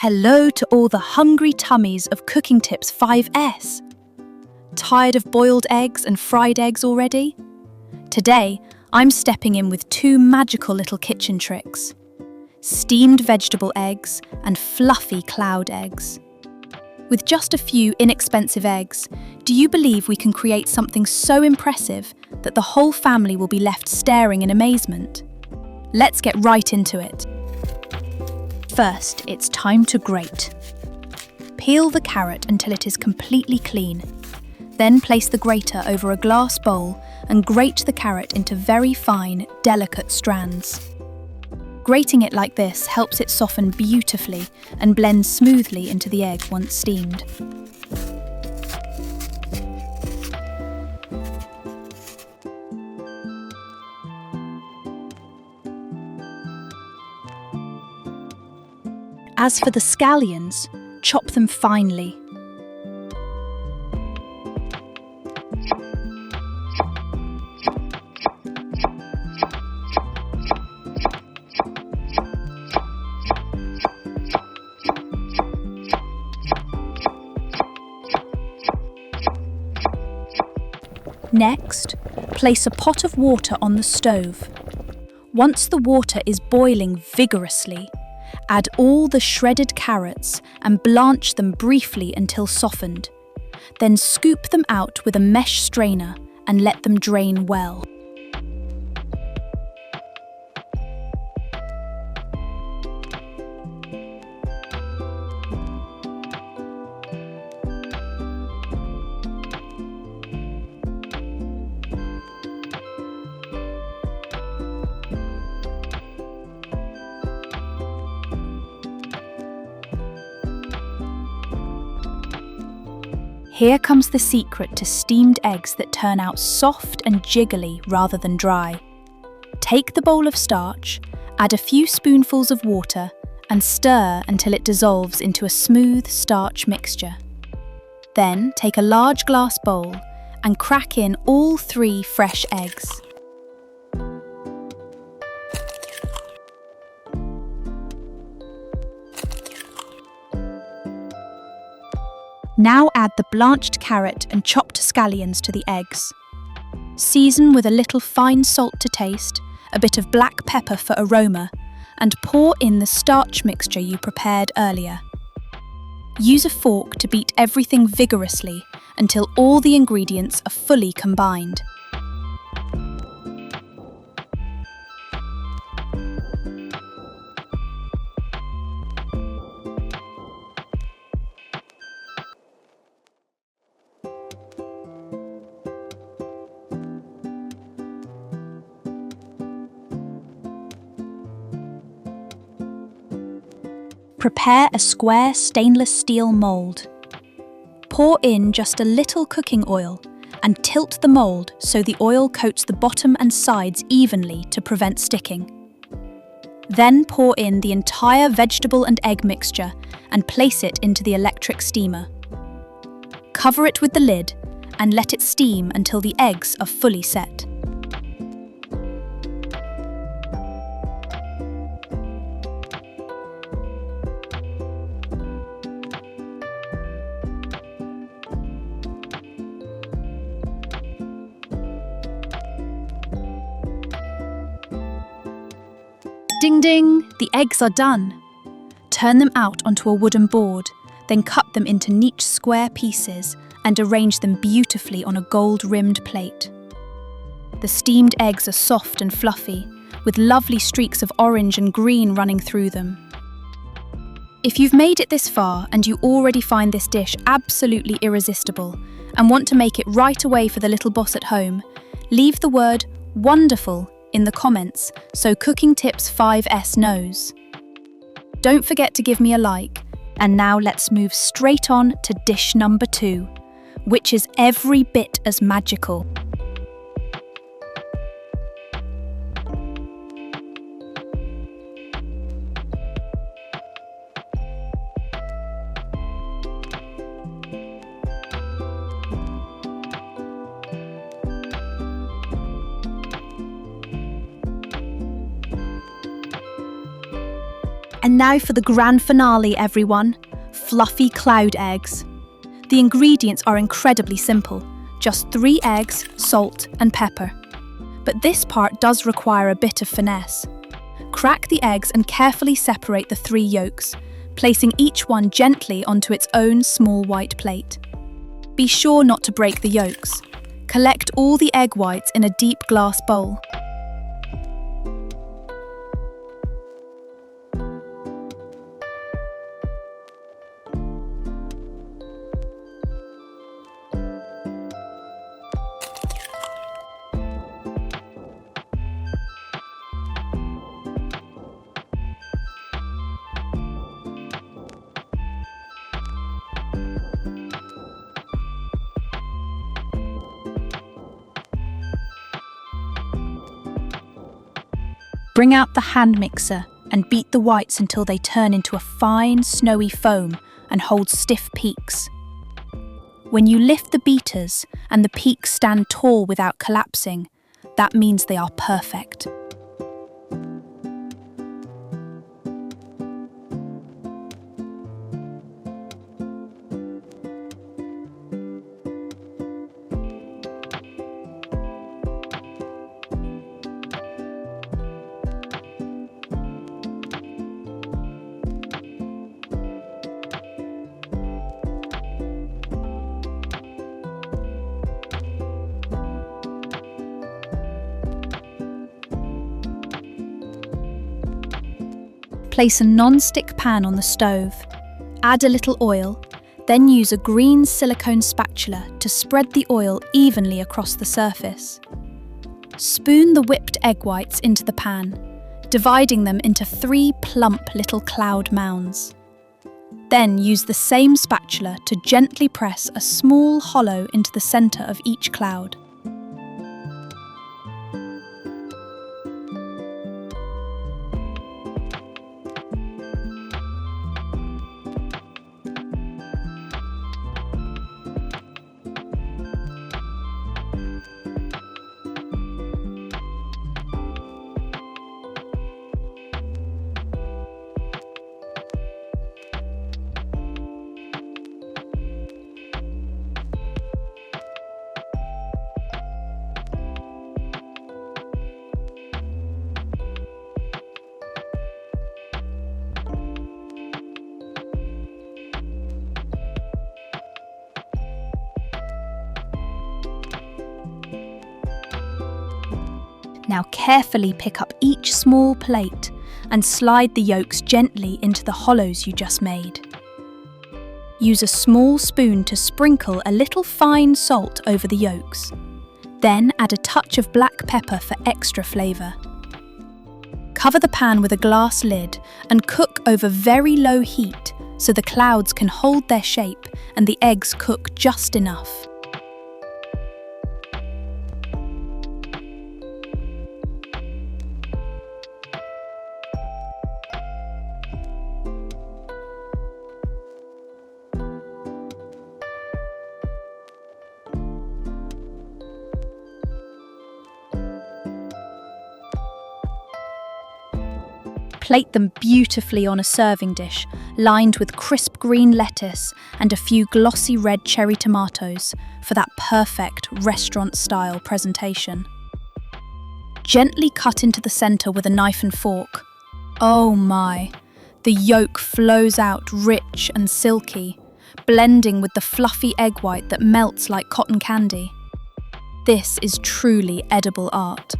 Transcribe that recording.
Hello to all the hungry tummies of Cooking Tips 5S. Tired of boiled eggs and fried eggs already? Today, I'm stepping in with two magical little kitchen tricks: steamed vegetable eggs and fluffy cloud eggs. With just a few inexpensive eggs, do you believe we can create something so impressive that the whole family will be left staring in amazement? Let's get right into it. First, it's time to grate. Peel the carrot until it is completely clean. Then place the grater over a glass bowl and grate the carrot into very fine, delicate strands. Grating it like this helps it soften beautifully and blend smoothly into the egg once steamed. As for the scallions, chop them finely. Next, place a pot of water on the stove. Once the water is boiling vigorously, add all the shredded carrots and blanch them briefly until softened. Then scoop them out with a mesh strainer and let them drain well. Here comes the secret to steamed eggs that turn out soft and jiggly rather than dry. Take the bowl of starch, add a few spoonfuls of water, and stir until it dissolves into a smooth starch mixture. Then take a large glass bowl and crack in all 3 fresh eggs. Now add the blanched carrot and chopped scallions to the eggs. Season with a little fine salt to taste, a bit of black pepper for aroma, and pour in the starch mixture you prepared earlier. Use a fork to beat everything vigorously until all the ingredients are fully combined. Prepare a square stainless steel mould. Pour in just a little cooking oil and tilt the mould so the oil coats the bottom and sides evenly to prevent sticking. Then pour in the entire vegetable and egg mixture and place it into the electric steamer. Cover it with the lid and let it steam until the eggs are fully set. Ding ding! The eggs are done. Turn them out onto a wooden board, then cut them into neat square pieces and arrange them beautifully on a gold-rimmed plate. The steamed eggs are soft and fluffy, with lovely streaks of orange and green running through them. If you've made it this far and you already find this dish absolutely irresistible and want to make it right away for the little boss at home, leave the word "wonderful" in the comments so Cooking Tips 5S knows. Don't forget to give me a like, and now let's move straight on to dish number 2, which is every bit as magical. And now for the grand finale, everyone. Fluffy cloud eggs. The ingredients are incredibly simple. Just 3 eggs, salt and pepper. But this part does require a bit of finesse. Crack the eggs and carefully separate the 3 yolks, placing each one gently onto its own small white plate. Be sure not to break the yolks. Collect all the egg whites in a deep glass bowl. Bring out the hand mixer and beat the whites until they turn into a fine, snowy foam and hold stiff peaks. When you lift the beaters and the peaks stand tall without collapsing, that means they are perfect. Place a non-stick pan on the stove. Add a little oil, then use a green silicone spatula to spread the oil evenly across the surface. Spoon the whipped egg whites into the pan, dividing them into 3 plump little cloud mounds. Then use the same spatula to gently press a small hollow into the centre of each cloud. Now carefully pick up each small plate and slide the yolks gently into the hollows you just made. Use a small spoon to sprinkle a little fine salt over the yolks. Then add a touch of black pepper for extra flavour. Cover the pan with a glass lid and cook over very low heat so the clouds can hold their shape and the eggs cook just enough. Plate them beautifully on a serving dish, lined with crisp green lettuce and a few glossy red cherry tomatoes for that perfect restaurant-style presentation. Gently cut into the centre with a knife and fork. Oh my! The yolk flows out rich and silky, blending with the fluffy egg white that melts like cotton candy. This is truly edible art.